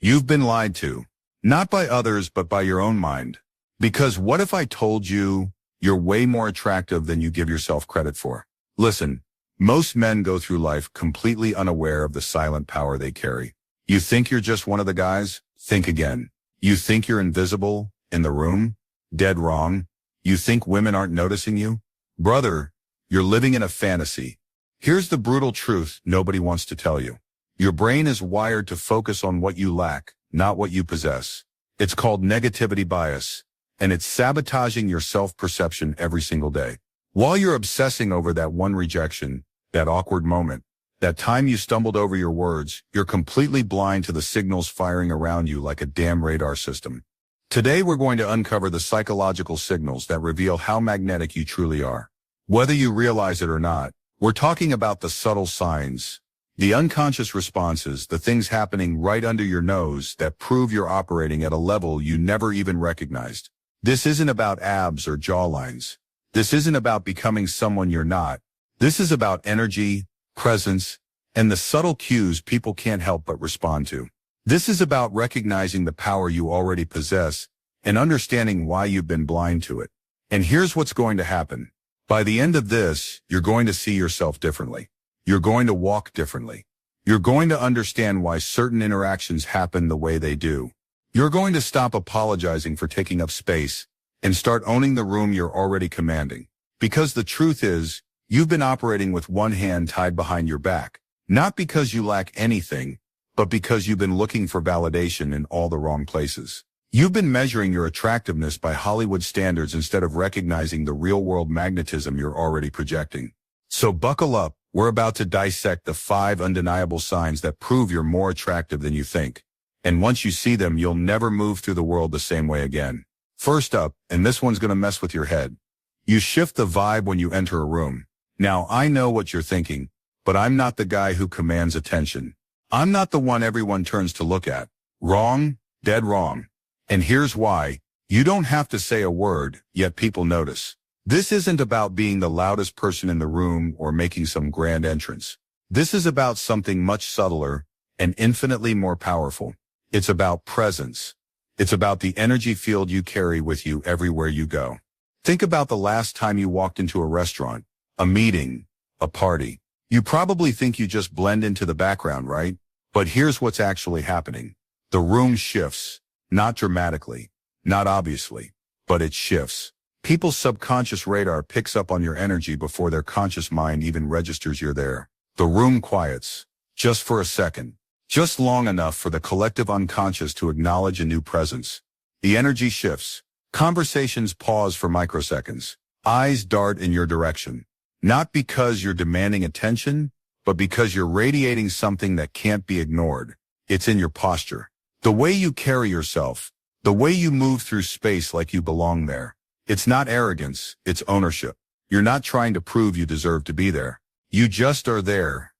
You've been lied to. Not by others, but by your own mind. Because what if I told you you're way more attractive than you give yourself credit for? Listen, most men go through life completely unaware of the silent power they carry. You think you're just one of the guys? Think again. You think you're invisible in the room? Dead wrong. You think women aren't noticing you? Brother, you're living in a fantasy. Here's the brutal truth nobody wants to tell you. Your brain is wired to focus on what you lack, not what you possess. It's called negativity bias, and it's sabotaging your self-perception every single day. While you're obsessing over that one rejection, that awkward moment, that time you stumbled over your words, you're completely blind to the signals firing around you like a damn radar system. Today we're going to uncover the psychological signals that reveal how magnetic you truly are. Whether you realize it or not, we're talking about the subtle signs, the unconscious responses, the things happening right under your nose that prove you're operating at a level you never even recognized. This isn't about abs or jawlines. This isn't about becoming someone you're not. This is about energy, presence, and the subtle cues people can't help but respond to. This is about recognizing the power you already possess and understanding why you've been blind to it. And here's what's going to happen. By the end of this, you're going to see yourself differently. You're going to walk differently. You're going to understand why certain interactions happen the way they do. You're going to stop apologizing for taking up space and start owning the room you're already commanding. Because the truth is, you've been operating with one hand tied behind your back, not because you lack anything, but because you've been looking for validation in all the wrong places. You've been measuring your attractiveness by Hollywood standards instead of recognizing the real-world magnetism you're already projecting. So buckle up. We're about to dissect the 5 undeniable signs that prove you're more attractive than you think. And once you see them, you'll never move through the world the same way again. First up, and this one's going to mess with your head. You shift the vibe when you enter a room. Now, I know what you're thinking, but I'm not the guy who commands attention. I'm not the one everyone turns to look at. Wrong, dead wrong. And here's why. You don't have to say a word, yet people notice. This isn't about being the loudest person in the room or making some grand entrance. This is about something much subtler and infinitely more powerful. It's about presence. It's about the energy field you carry with you everywhere you go. Think about the last time you walked into a restaurant, a meeting, a party. You probably think you just blend into the background, right? But here's what's actually happening. The room shifts, not dramatically, not obviously, but it shifts. People's subconscious radar picks up on your energy before their conscious mind even registers you're there. The room quiets, just for a second, just long enough for the collective unconscious to acknowledge a new presence. The energy shifts. Conversations pause for microseconds. Eyes dart in your direction. Not because you're demanding attention, but because you're radiating something that can't be ignored. It's in your posture. The way you carry yourself. The way you move through space like you belong there. It's not arrogance, it's ownership. You're not trying to prove you deserve to be there. You just are there.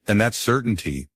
And that certainty,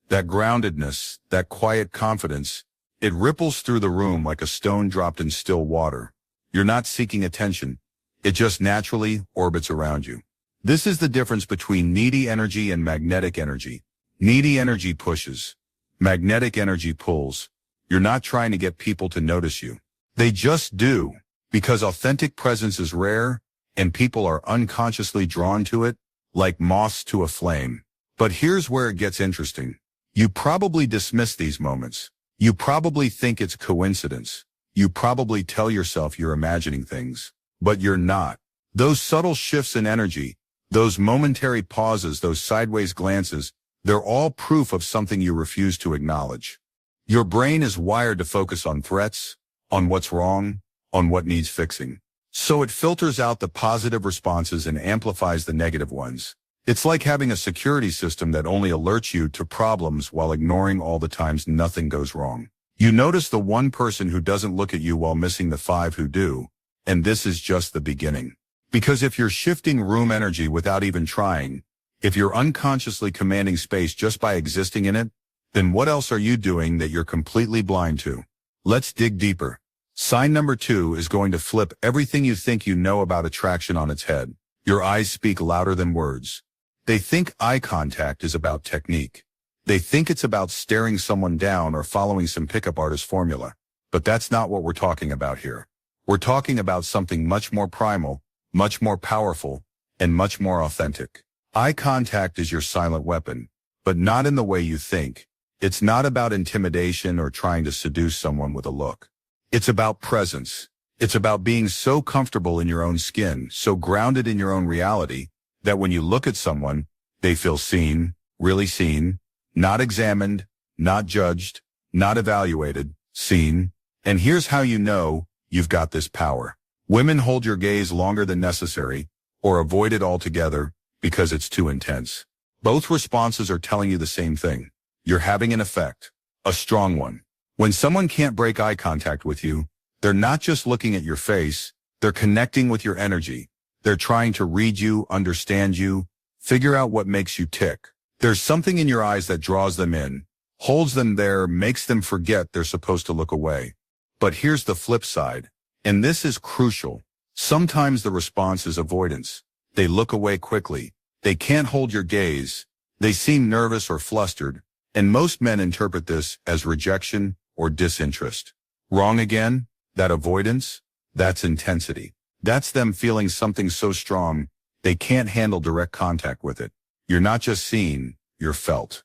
that groundedness, that quiet confidence, it ripples through the room like a stone dropped in still water. You're not seeking attention. It just naturally orbits around you. This is the difference between needy energy and magnetic energy. Needy energy pushes. Magnetic energy pulls. You're not trying to get people to notice you. They just do. Because authentic presence is rare, and people are unconsciously drawn to it, like moths to a flame. But here's where it gets interesting. You probably dismiss these moments. You probably think it's coincidence. You probably tell yourself you're imagining things. But you're not. Those subtle shifts in energy, those momentary pauses, those sideways glances, they're all proof of something you refuse to acknowledge. Your brain is wired to focus on threats, on what's wrong, on what needs fixing. So it filters out the positive responses and amplifies the negative ones. It's like having a security system that only alerts you to problems while ignoring all the times nothing goes wrong. You notice the one person who doesn't look at you while missing the 5 who do, and this is just the beginning. Because if you're shifting room energy without even trying, if you're unconsciously commanding space just by existing in it, then what else are you doing that you're completely blind to? Let's dig deeper. Sign number 2 is going to flip everything you think you know about attraction on its head. Your eyes speak louder than words. They think eye contact is about technique. They think it's about staring someone down or following some pickup artist formula. But that's not what we're talking about here. We're talking about something much more primal, much more powerful, and much more authentic. Eye contact is your silent weapon, but not in the way you think. It's not about intimidation or trying to seduce someone with a look. It's about presence. It's about being so comfortable in your own skin, so grounded in your own reality, that when you look at someone, they feel seen, really seen, not examined, not judged, not evaluated, seen. And here's how you know you've got this power. Women hold your gaze longer than necessary, or avoid it altogether, because it's too intense. Both responses are telling you the same thing. You're having an effect, a strong one. When someone can't break eye contact with you, they're not just looking at your face, they're connecting with your energy. They're trying to read you, understand you, figure out what makes you tick. There's something in your eyes that draws them in, holds them there, makes them forget they're supposed to look away. But here's the flip side, and this is crucial. Sometimes the response is avoidance. They look away quickly. They can't hold your gaze. They seem nervous or flustered, and most men interpret this as rejection or disinterest. Wrong again? That avoidance? That's intensity. That's them feeling something so strong, they can't handle direct contact with it. You're not just seen, you're felt.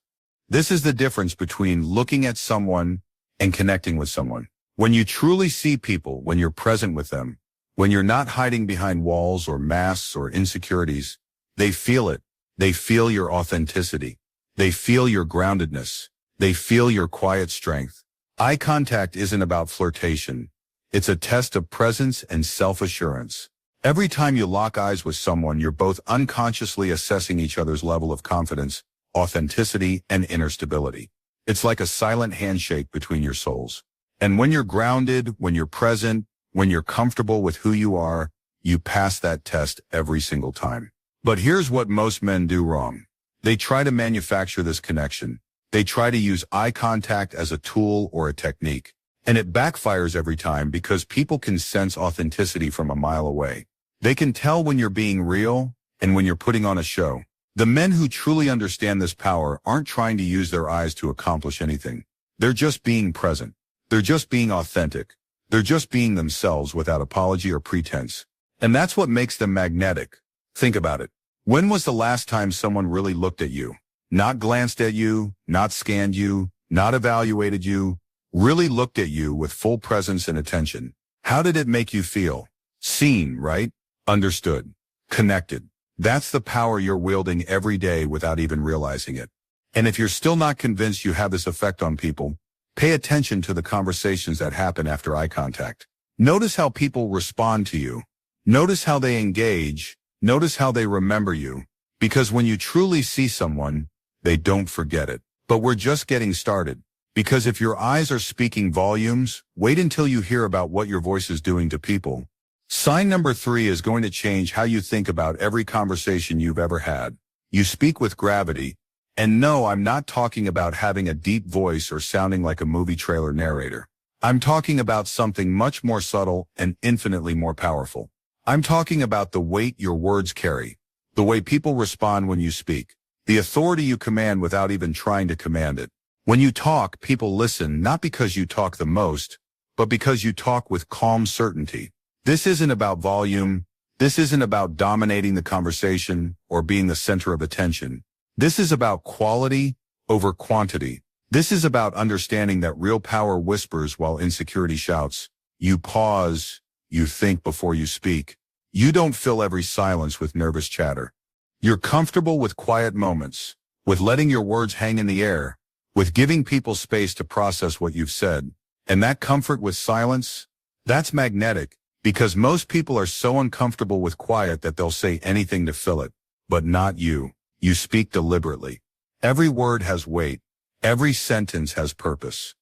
This is the difference between looking at someone and connecting with someone. When you truly see people, when you're present with them, when you're not hiding behind walls or masks or insecurities, they feel it. They feel your authenticity. They feel your groundedness. They feel your quiet strength. Eye contact isn't about flirtation. It's a test of presence and self-assurance. Every time you lock eyes with someone, you're both unconsciously assessing each other's level of confidence, authenticity, and inner stability. It's like a silent handshake between your souls. And when you're grounded, when you're present, when you're comfortable with who you are, you pass that test every single time. But here's what most men do wrong. They try to manufacture this connection. They try to use eye contact as a tool or a technique. And it backfires every time because people can sense authenticity from a mile away. They can tell when you're being real and when you're putting on a show. The men who truly understand this power aren't trying to use their eyes to accomplish anything. They're just being present. They're just being authentic. They're just being themselves without apology or pretense. And that's what makes them magnetic. Think about it. When was the last time someone really looked at you? Not glanced at you, not scanned you, not evaluated you, really looked at you with full presence and attention. How did it make you feel? Seen, right? Understood. Connected. That's the power you're wielding every day without even realizing it. And if you're still not convinced you have this effect on people, pay attention to the conversations that happen after eye contact. Notice how people respond to you. Notice how they engage. Notice how they remember you. Because when you truly see someone, they don't forget it. But we're just getting started. Because if your eyes are speaking volumes, wait until you hear about what your voice is doing to people. Sign number 3 is going to change how you think about every conversation you've ever had. You speak with gravity. And no, I'm not talking about having a deep voice or sounding like a movie trailer narrator. I'm talking about something much more subtle and infinitely more powerful. I'm talking about the weight your words carry, the way people respond when you speak, the authority you command without even trying to command it. When you talk, people listen not because you talk the most, but because you talk with calm certainty. This isn't about volume. This isn't about dominating the conversation or being the center of attention. This is about quality over quantity. This is about understanding that real power whispers while insecurity shouts. You pause, you think before you speak. You don't fill every silence with nervous chatter. You're comfortable with quiet moments, with letting your words hang in the air, with giving people space to process what you've said. And that comfort with silence, that's magnetic, because most people are so uncomfortable with quiet that they'll say anything to fill it. But not you. You speak deliberately. Every word has weight. Every sentence has purpose.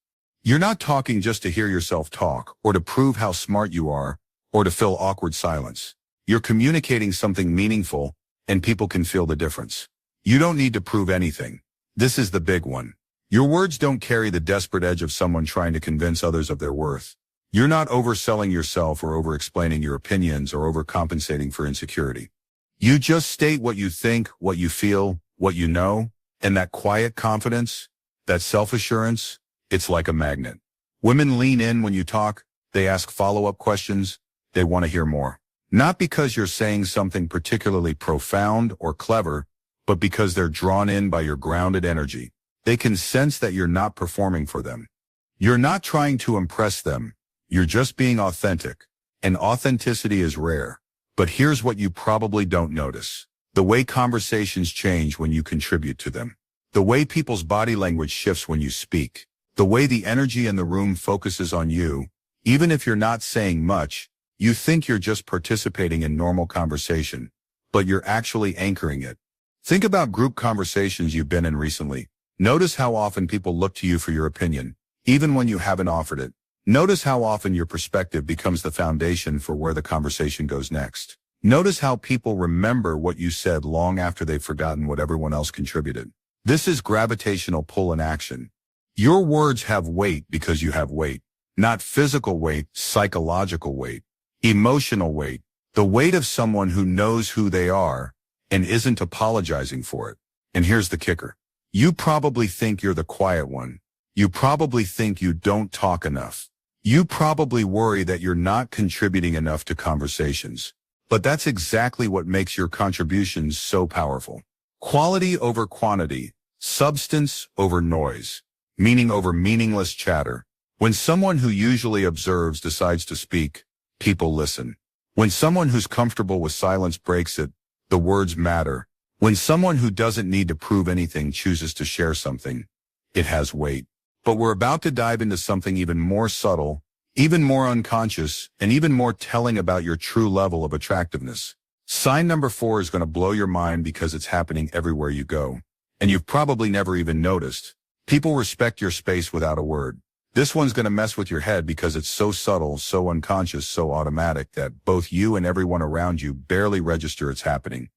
You're not talking just to hear yourself talk, or to prove how smart you are, or to fill awkward silence. You're communicating something meaningful, and people can feel the difference. You don't need to prove anything. This is the big one. Your words don't carry the desperate edge of someone trying to convince others of their worth. You're not overselling yourself or over-explaining your opinions or overcompensating for insecurity. You just state what you think, what you feel, what you know, and that quiet confidence, That self-assurance, it's like a magnet. Women lean in when you talk, they ask follow-up questions, they want to hear more. Not because you're saying something particularly profound or clever, but because they're drawn in by your grounded energy. They can sense that you're not performing for them. You're not trying to impress them. You're just being authentic. And authenticity is rare. But here's what you probably don't notice. The way conversations change when you contribute to them. The way people's body language shifts when you speak. The way the energy in the room focuses on you. Even if you're not saying much, you think you're just participating in normal conversation, but you're actually anchoring it. Think about group conversations you've been in recently. Notice how often people look to you for your opinion, even when you haven't offered it. Notice how often your perspective becomes the foundation for where the conversation goes next. Notice how people remember what you said long after they've forgotten what everyone else contributed. This is gravitational pull in action. Your words have weight because you have weight. Not physical weight, psychological weight, emotional weight, the weight of someone who knows who they are and isn't apologizing for it. And here's the kicker. You probably think you're the quiet one. You probably think you don't talk enough. You probably worry that you're not contributing enough to conversations. But that's exactly what makes your contributions so powerful. Quality over quantity, substance over noise, meaning over meaningless chatter. When someone who usually observes decides to speak, people listen. When someone who's comfortable with silence breaks it, the words matter. When someone who doesn't need to prove anything chooses to share something, it has weight. But we're about to dive into something even more subtle, even more unconscious, and even more telling about your true level of attractiveness. Sign number 4 is going to blow your mind because it's happening everywhere you go. And you've probably never even noticed. People respect your space without a word. This one's going to mess with your head because it's so subtle, so unconscious, so automatic that both you and everyone around you barely register it's happening.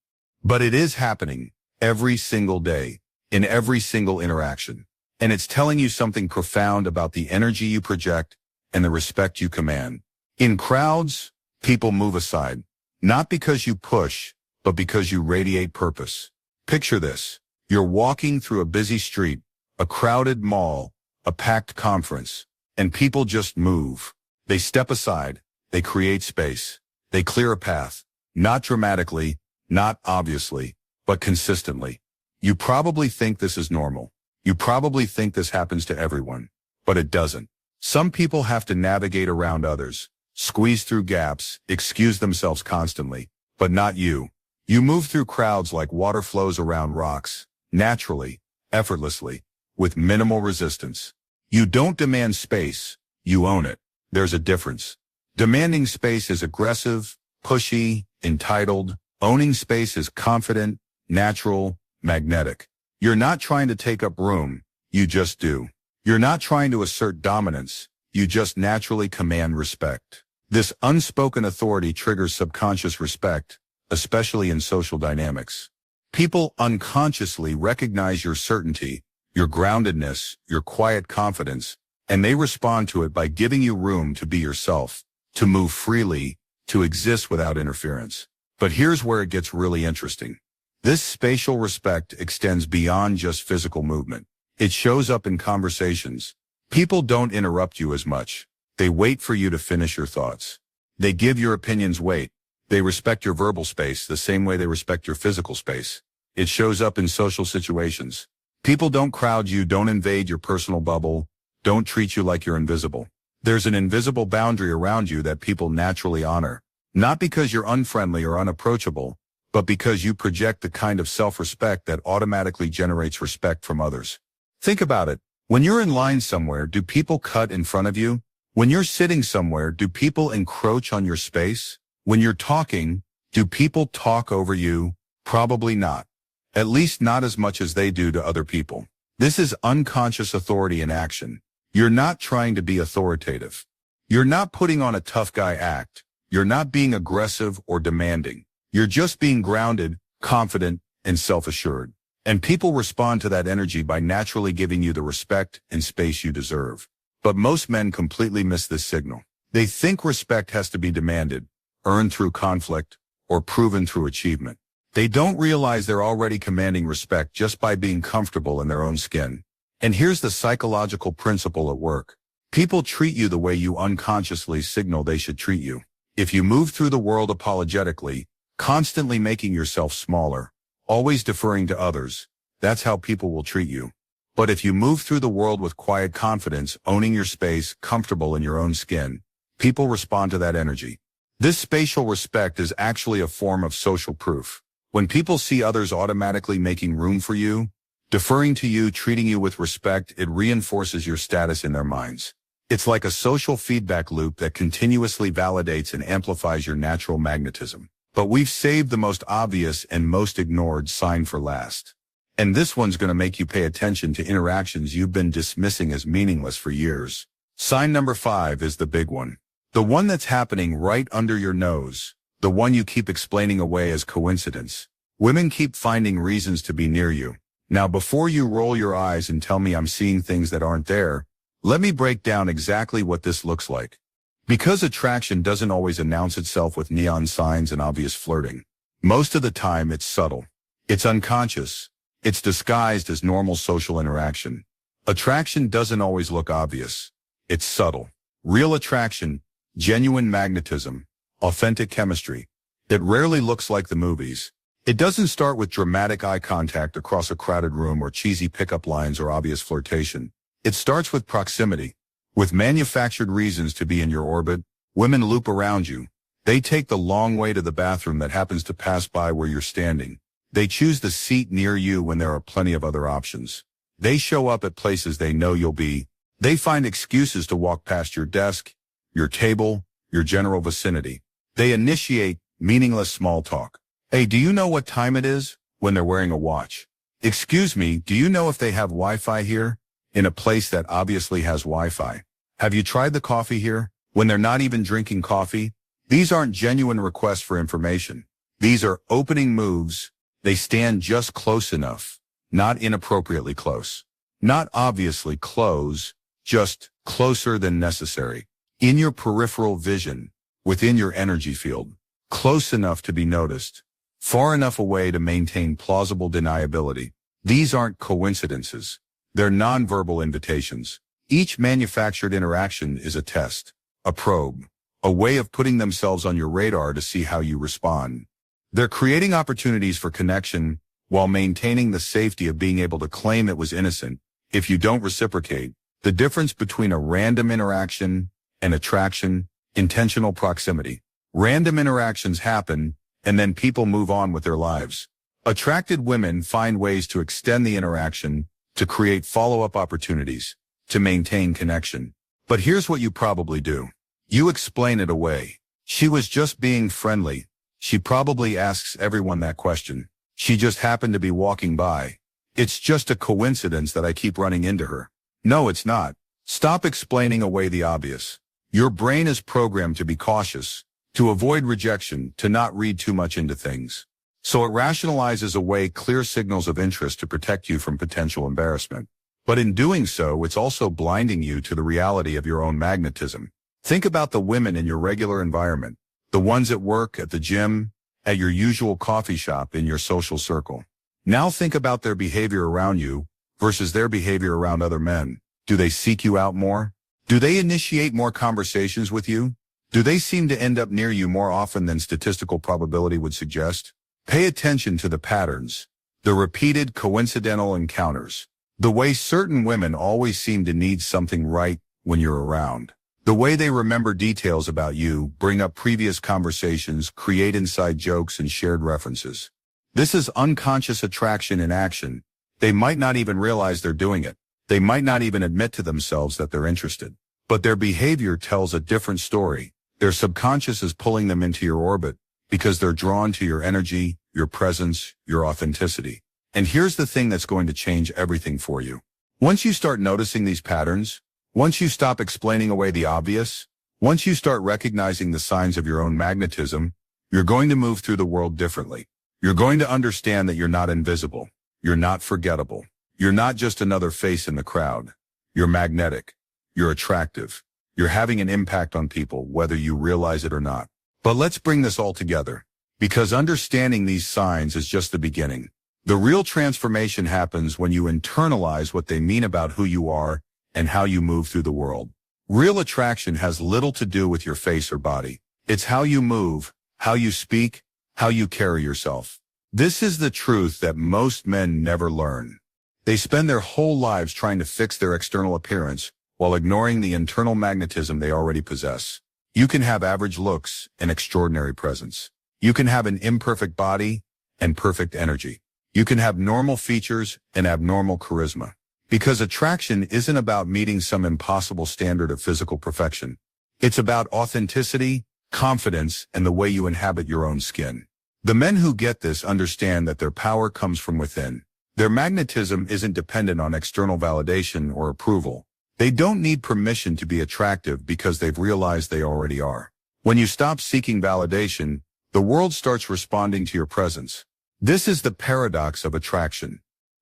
But it is happening every single day, in every single interaction. And it's telling you something profound about the energy you project and the respect you command. In crowds, people move aside, not because you push, but because you radiate purpose. Picture this. You're walking through a busy street, a crowded mall, a packed conference, and people just move. They step aside, they create space, they clear a path, not dramatically, not obviously, but consistently. You probably think this is normal. You probably think this happens to everyone, but it doesn't. Some people have to navigate around others, squeeze through gaps, excuse themselves constantly, but not you. You move through crowds like water flows around rocks, naturally, effortlessly, with minimal resistance. You don't demand space, you own it. There's a difference. Demanding space is aggressive, pushy, entitled. Owning space is confident, natural, magnetic. You're not trying to take up room, you just do. You're not trying to assert dominance, you just naturally command respect. This unspoken authority triggers subconscious respect, especially in social dynamics. People unconsciously recognize your certainty, your groundedness, your quiet confidence, and they respond to it by giving you room to be yourself, to move freely, to exist without interference. But here's where it gets really interesting. This spatial respect extends beyond just physical movement. It shows up in conversations. People don't interrupt you as much. They wait for you to finish your thoughts. They give your opinions weight. They respect your verbal space the same way they respect your physical space. It shows up in social situations. People don't crowd you, don't invade your personal bubble, don't treat you like you're invisible. There's an invisible boundary around you that people naturally honor. Not because you're unfriendly or unapproachable, but because you project the kind of self-respect that automatically generates respect from others. Think about it. When you're in line somewhere, do people cut in front of you? When you're sitting somewhere, do people encroach on your space? When you're talking, do people talk over you? Probably not. At least not as much as they do to other people. This is unconscious authority in action. You're not trying to be authoritative. You're not putting on a tough guy act. You're not being aggressive or demanding. You're just being grounded, confident, and self-assured. And people respond to that energy by naturally giving you the respect and space you deserve. But most men completely miss this signal. They think respect has to be demanded, earned through conflict, or proven through achievement. They don't realize they're already commanding respect just by being comfortable in their own skin. And here's the psychological principle at work. People treat you the way you unconsciously signal they should treat you. If you move through the world apologetically, constantly making yourself smaller, always deferring to others, that's how people will treat you. But if you move through the world with quiet confidence, owning your space, comfortable in your own skin, people respond to that energy. This spatial respect is actually a form of social proof. When people see others automatically making room for you, deferring to you, treating you with respect, it reinforces your status in their minds. It's like a social feedback loop that continuously validates and amplifies your natural magnetism. But we've saved the most obvious and most ignored sign for last. And this one's going to make you pay attention to interactions you've been dismissing as meaningless for years. Sign number 5 is the big one. The one that's happening right under your nose. The one you keep explaining away as coincidence. Women keep finding reasons to be near you. Now, before you roll your eyes and tell me I'm seeing things that aren't there, let me break down exactly what this looks like. Because attraction doesn't always announce itself with neon signs and obvious flirting. Most of the time, it's subtle. It's unconscious. It's disguised as normal social interaction. Attraction doesn't always look obvious. It's subtle. Real attraction, genuine magnetism, authentic chemistry. It rarely looks like the movies. It doesn't start with dramatic eye contact across a crowded room or cheesy pickup lines or obvious flirtation. It starts with proximity. With manufactured reasons to be in your orbit, women loop around you. They take the long way to the bathroom that happens to pass by where you're standing. They choose the seat near you when there are plenty of other options. They show up at places they know you'll be. They find excuses to walk past your desk, your table, your general vicinity. They initiate meaningless small talk. Hey, do you know what time it is? When they're wearing a watch. Excuse me, do you know if they have Wi-Fi here? In a place that obviously has Wi-Fi. Have you tried the coffee here? When they're not even drinking coffee? These aren't genuine requests for information. These are opening moves. They stand just close enough, not inappropriately close. Not obviously close, just closer than necessary. In your peripheral vision, within your energy field. Close enough to be noticed. Far enough away to maintain plausible deniability. These aren't coincidences. They're nonverbal invitations. Each manufactured interaction is a test, a probe, a way of putting themselves on your radar to see how you respond. They're creating opportunities for connection while maintaining the safety of being able to claim it was innocent if you don't reciprocate. The difference between a random interaction and attraction, intentional proximity. Random interactions happen, and then people move on with their lives. Attracted women find ways to extend the interaction, to create follow-up opportunities, to maintain connection. But here's what you probably do. You explain it away. She was just being friendly. She probably asks everyone that question. She just happened to be walking by. It's just a coincidence that I keep running into her. No, it's not. Stop explaining away the obvious. Your brain is programmed to be cautious, to avoid rejection, to not read too much into things. So it rationalizes away clear signals of interest to protect you from potential embarrassment. But in doing so, it's also blinding you to the reality of your own magnetism. Think about the women in your regular environment. The ones at work, at the gym, at your usual coffee shop, in your social circle. Now think about their behavior around you versus their behavior around other men. Do they seek you out more? Do they initiate more conversations with you? Do they seem to end up near you more often than statistical probability would suggest? Pay attention to the patterns, the repeated coincidental encounters, the way certain women always seem to need something right when you're around. The way they remember details about you, bring up previous conversations, create inside jokes and shared references. This is unconscious attraction in action. They might not even realize they're doing it. They might not even admit to themselves that they're interested. But their behavior tells a different story. Their subconscious is pulling them into your orbit because they're drawn to your energy, your presence, your authenticity. And here's the thing that's going to change everything for you. Once you start noticing these patterns, once you stop explaining away the obvious, once you start recognizing the signs of your own magnetism, you're going to move through the world differently. You're going to understand that you're not invisible. You're not forgettable. You're not just another face in the crowd. You're magnetic. You're attractive. You're having an impact on people, whether you realize it or not. But let's bring this all together, because understanding these signs is just the beginning. The real transformation happens when you internalize what they mean about who you are and how you move through the world. Real attraction has little to do with your face or body. It's how you move, how you speak, how you carry yourself. This is the truth that most men never learn. They spend their whole lives trying to fix their external appearance while ignoring the internal magnetism they already possess. You can have average looks and extraordinary presence. You can have an imperfect body and perfect energy. You can have normal features and abnormal charisma. Because attraction isn't about meeting some impossible standard of physical perfection. It's about authenticity, confidence, and the way you inhabit your own skin. The men who get this understand that their power comes from within. Their magnetism isn't dependent on external validation or approval. They don't need permission to be attractive because they've realized they already are. When you stop seeking validation, the world starts responding to your presence. This is the paradox of attraction.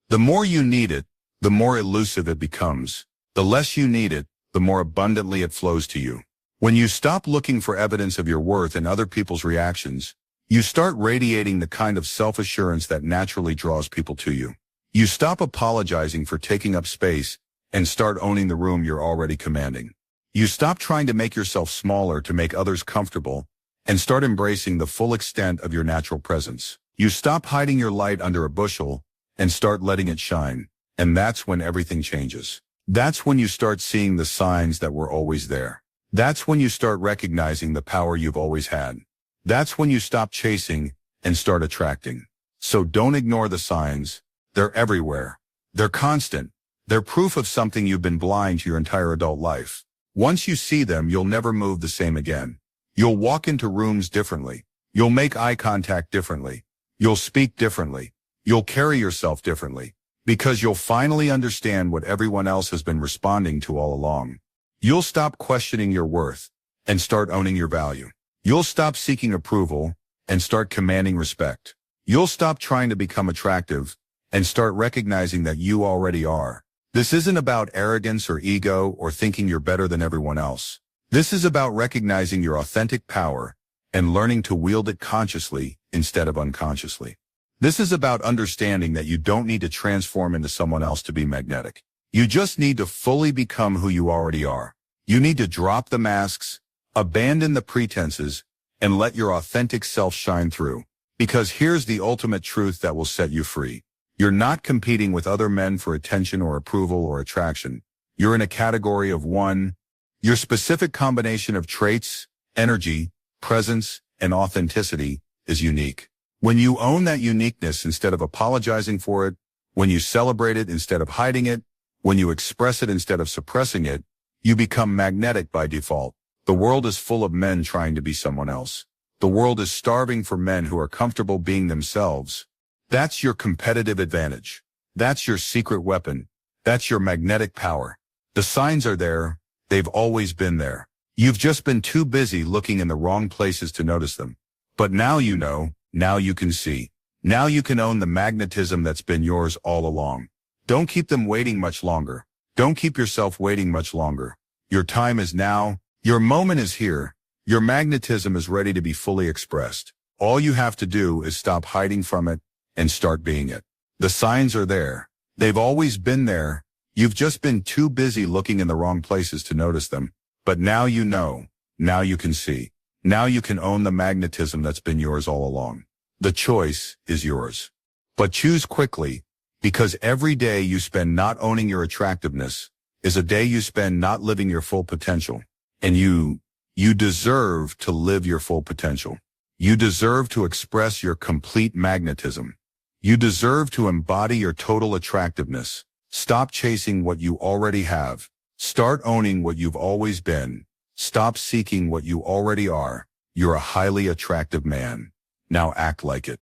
The more you need it, the more elusive it becomes. The less you need it, the more abundantly it flows to you. When you stop looking for evidence of your worth in other people's reactions, you start radiating the kind of self-assurance that naturally draws people to you. You stop apologizing for taking up space and start owning the room you're already commanding. You stop trying to make yourself smaller to make others comfortable and start embracing the full extent of your natural presence. You stop hiding your light under a bushel and start letting it shine. And that's when everything changes. That's when you start seeing the signs that were always there. That's when you start recognizing the power you've always had. That's when you stop chasing and start attracting. So don't ignore the signs. They're everywhere. They're constant. They're proof of something you've been blind to your entire adult life. Once you see them, you'll never move the same again. You'll walk into rooms differently. You'll make eye contact differently. You'll speak differently. You'll carry yourself differently. Because you'll finally understand what everyone else has been responding to all along. You'll stop questioning your worth and start owning your value. You'll stop seeking approval and start commanding respect. You'll stop trying to become attractive and start recognizing that you already are. This isn't about arrogance or ego or thinking you're better than everyone else. This is about recognizing your authentic power and learning to wield it consciously instead of unconsciously. This is about understanding that you don't need to transform into someone else to be magnetic. You just need to fully become who you already are. You need to drop the masks, abandon the pretenses, and let your authentic self shine through. Because here's the ultimate truth that will set you free. You're not competing with other men for attention or approval or attraction. You're in a category of one. Your specific combination of traits, energy, presence, and authenticity is unique. When you own that uniqueness instead of apologizing for it, when you celebrate it instead of hiding it, when you express it instead of suppressing it, you become magnetic by default. The world is full of men trying to be someone else. The world is starving for men who are comfortable being themselves. That's your competitive advantage. That's your secret weapon. That's your magnetic power. The signs are there. They've always been there. You've just been too busy looking in the wrong places to notice them. But now you know. Now you can see. Now you can own the magnetism that's been yours all along. Don't keep them waiting much longer. Don't keep yourself waiting much longer. Your time is now. Your moment is here. Your magnetism is ready to be fully expressed. All you have to do is stop hiding from it and start being it. The signs are there. They've always been there. You've just been too busy looking in the wrong places to notice them. But now you know. Now you can see. Now you can own the magnetism that's been yours all along. The choice is yours. But choose quickly, because every day you spend not owning your attractiveness is a day you spend not living your full potential. And you deserve to live your full potential. You deserve to express your complete magnetism. You deserve to embody your total attractiveness. Stop chasing what you already have. Start owning what you've always been. Stop seeking what you already are. You're a highly attractive man. Now act like it.